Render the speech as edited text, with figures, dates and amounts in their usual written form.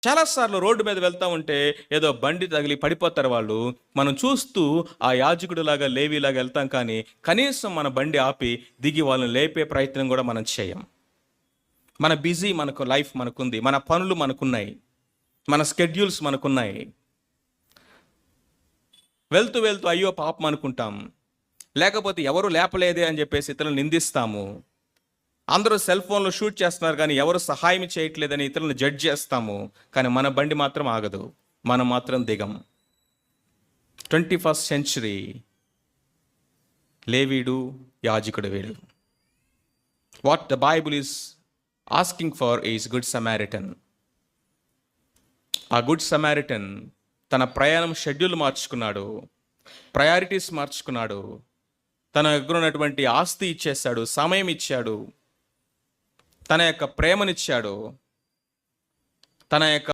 చాలాసార్లు రోడ్డు మీద వెళ్తా ఉంటే ఏదో బండి తగిలి పడిపోతారు వాళ్ళు. మనం చూస్తూ ఆ యాజకుడిలాగా లేవీలాగా వెళ్తాం, కానీ కనీసం మన బండి ఆపి దిగి వాళ్ళని లేపే ప్రయత్నం కూడా మనం చేయం. మన బిజీ లైఫ్ మనకుంది, మన పనులు మనకున్నాయి, మన స్కెడ్యూల్స్ మనకున్నాయి. వెళ్తూ వెళ్తూ అయ్యో పాపం అనుకుంటాం, లేకపోతే ఎవరు లేపలేదే అని చెప్పేసి ఇతరులను నిందిస్తాము. అందరూ సెల్ ఫోన్లో షూట్ చేస్తున్నారు కానీ ఎవరు సహాయం చేయట్లేదని ఇతరులను జడ్జ్ చేస్తాము. కానీ మన బండి మాత్రం ఆగదు, మనం మాత్రం దిగం. 21st century లేవీడు, యాజకుడు వీడు. What the Bible is asking for is good Samaritan. ఆ గుడ్ సమారిటన్ తన ప్రయాణం షెడ్యూల్ మార్చుకున్నాడు, ప్రయారిటీస్ మార్చుకున్నాడు, తన దగ్గర ఉన్నటువంటి ఆస్తి ఇచ్చేశాడు, సమయం ఇచ్చాడు, తన యొక్క ప్రేమనిచ్చాడు, తన యొక్క